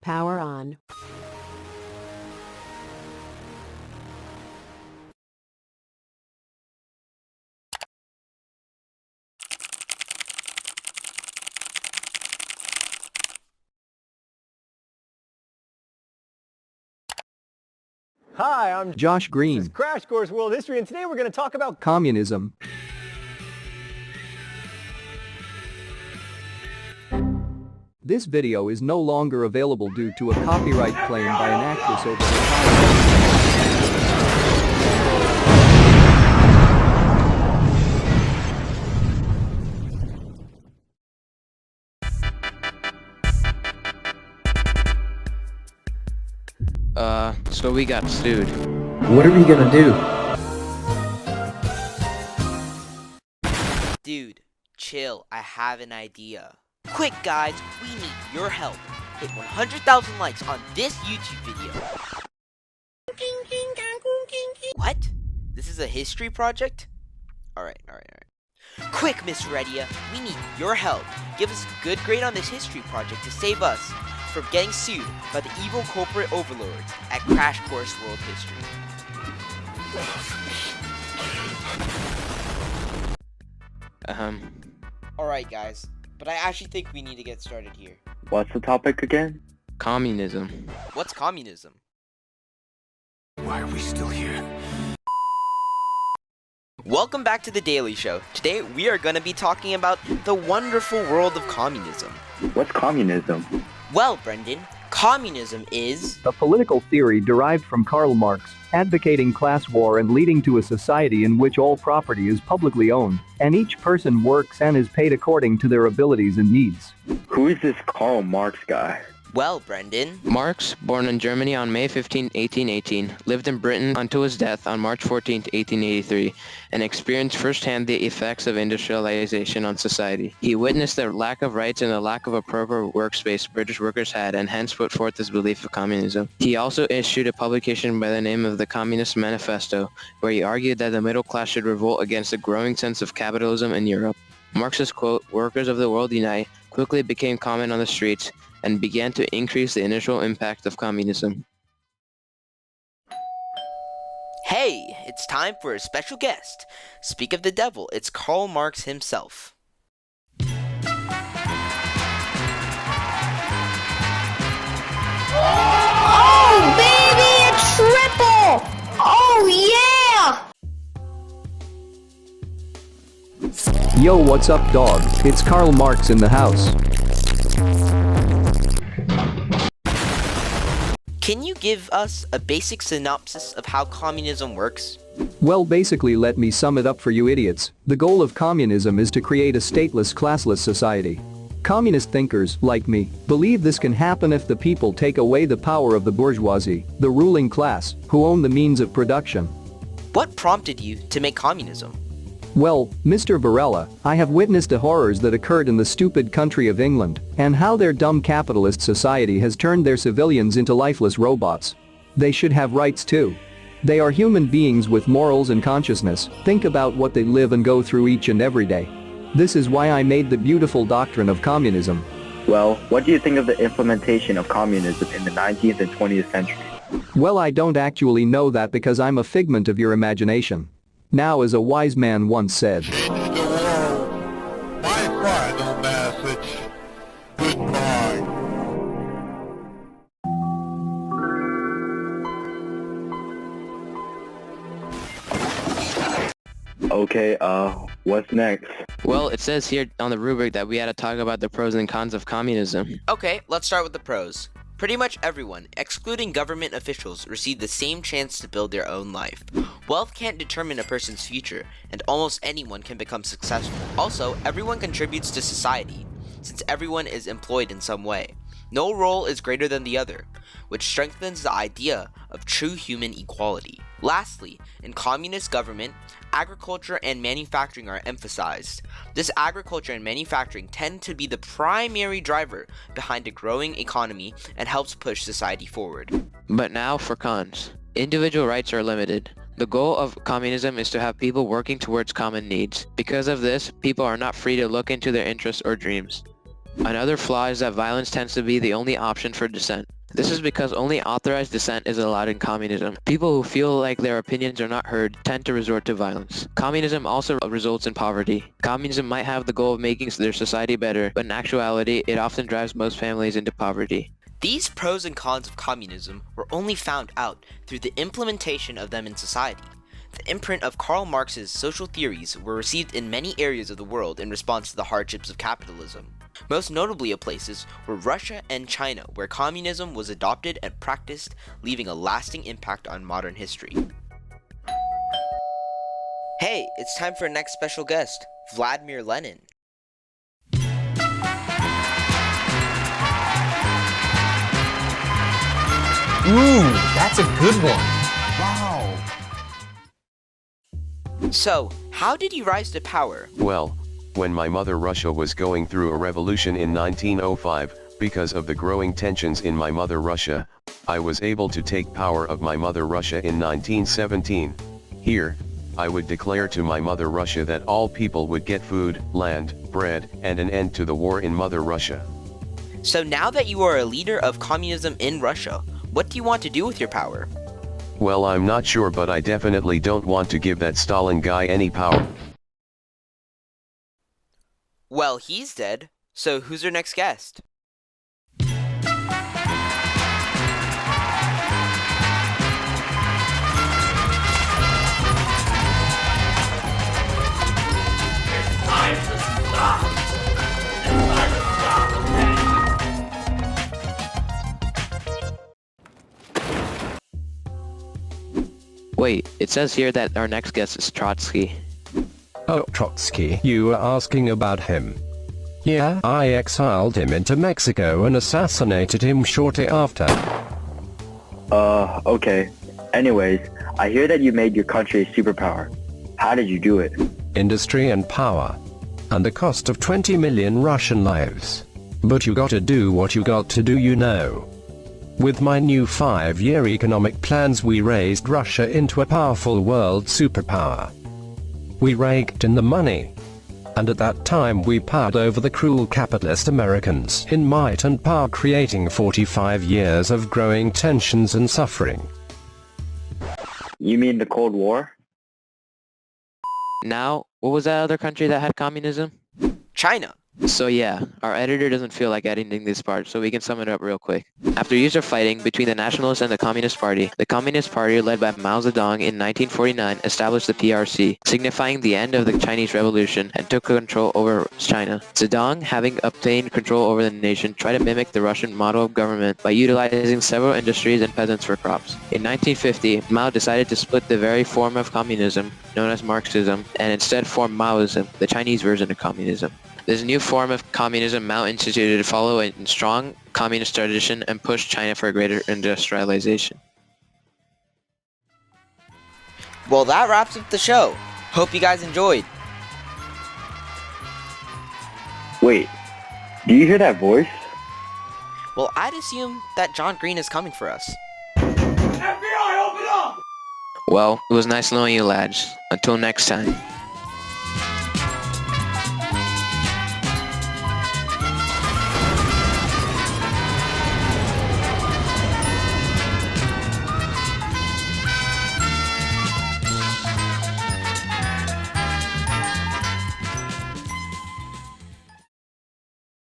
Power on. Hi, I'm Josh This Green. is Crash Course World History, and today we're going to talk about Communism. This video is no longer available due to a copyright claim by an actress over So we got sued. What are we gonna do? Dude, chill, I have an idea. Quick guys, we need your help. Hit 100,000 likes on this YouTube video. What? This is a history project? Alright. Quick, Miss Redia, we need your help. Give us a good grade on this history project to save us from getting sued by the evil corporate overlords at Crash Course World History. Alright guys, but I actually think we need to get started here. What's the topic again? Communism. What's communism? why are we still here? Welcome back to The Daily Show. Today we are going to be talking about the wonderful world of communism. What's communism? Well, Brendan, communism is... a political theory derived from Karl Marx, advocating class war and leading to a society in which all property is publicly owned, and each person works and is paid according to their abilities and needs. Who is this Karl Marx guy? Well, Brendan, Marx, born in Germany on May 15, 1818, lived in Britain until his death on March 14, 1883, and experienced firsthand the effects of industrialization on society. He witnessed the lack of rights and the lack of a proper workspace British workers had, and hence put forth his belief of communism. He also issued a publication by the name of the Communist Manifesto, where he argued that the middle class should revolt against the growing sense of capitalism in Europe. Marx's quote, "Workers of the world unite," quickly became common on the streets, and began to increase the initial impact of communism. hey, it's time for a special guest. Speak of the devil, it's Karl Marx himself. Oh, baby, a triple! Oh, yeah! Yo, what's up, dog? It's Karl Marx in the house. Can you give us a basic synopsis of how communism works? Well, basically, let me sum it up for you idiots. The goal of communism is to create a stateless, classless society. Communist thinkers, like me, believe this can happen if the people take away the power of the bourgeoisie, the ruling class, who own the means of production. What prompted you to make communism? Well, Mr. Varela, I have witnessed the horrors that occurred in the stupid country of England, and how their dumb capitalist society has turned their civilians into lifeless robots. They should have rights too. They are human beings with morals and consciousness. Think about what they live and go through each and every day. This is why I made the beautiful doctrine of communism. Well, what do you think of the implementation of communism in the 19th and 20th century? Well, I don't actually know that because I'm a figment of your imagination. Now, as a wise man once said, Change the world. My final message. Goodbye. Okay, what's next? Well, it says here on the rubric that we had to talk about the pros and cons of communism. Okay, let's start with the pros. Pretty much everyone, excluding government officials, receive the same chance to build their own life. Wealth can't determine a person's future, and almost anyone can become successful. Also, everyone contributes to society, since everyone is employed in some way. No role is greater than the other, which strengthens the idea of true human equality. Lastly, in communist government, agriculture and manufacturing are emphasized. This agriculture and manufacturing tend to be the primary driver behind a growing economy and helps push society forward. But now for cons. Individual rights are limited. The goal of communism is to have people working towards common needs. Because of this, people are not free to look into their interests or dreams. Another flaw is that violence tends to be the only option for dissent. This is because only authorized dissent is allowed in communism. People who feel like their opinions are not heard tend to resort to violence. Communism also results in poverty. Communism might have the goal of making their society better, but in actuality, it often drives most families into poverty. These pros and cons of communism were only found out through the implementation of them in society. The imprint of Karl Marx's social theories were received in many areas of the world in response to the hardships of capitalism. Most notably of places were Russia and China, where communism was adopted and practiced, leaving a lasting impact on modern history. Hey, it's time for our next special guest, Vladimir Lenin. Ooh, that's a good one. Wow. So, how did he rise to power? Well, when my mother Russia was going through a revolution in 1905, because of the growing tensions in my mother Russia, I was able to take power of my mother Russia in 1917. Here, I would declare to my mother Russia that all people would get food, land, bread, and an end to the war in mother Russia. So now that you are a leader of communism in Russia, what do you want to do with your power? Well, I'm not sure, but I definitely don't want to give that Stalin guy any power. Well, he's dead, so who's our next guest? Wait, it says here that our next guest is Trotsky. Oh, Trotsky, you were asking about him. Yeah, I exiled him into Mexico and assassinated him shortly after. Okay. Anyways, I hear that you made your country a superpower. How did you do it? Industry and power. And the cost of 20 million Russian lives. But you gotta do what you got to do, you know. With my new 5-year economic plans, we raised Russia into a powerful world superpower. We raked in the money. And at that time we powered over the cruel capitalist Americans in might and power, creating 45 years of growing tensions and suffering. You mean the Cold War? Now, what was that other country that had communism? China. So yeah, our editor doesn't feel like editing this part, so we can sum it up real quick. After years of fighting between the Nationalists and the Communist Party led by Mao Zedong in 1949 established the PRC, signifying the end of the Chinese Revolution, and took control over China. Zedong, having obtained control over the nation, tried to mimic the Russian model of government by utilizing several industries and peasants for crops. In 1950, Mao decided to split the very form of communism, known as Marxism, and instead form Maoism, the Chinese version of communism. This new form of communism Mao instituted to follow a strong communist tradition and push China for greater industrialization. Well, that wraps up the show. Hope you guys enjoyed. Wait, do you hear that voice? Well, I'd assume that John Green is coming for us. Well, it was nice knowing you, lads. Until next time.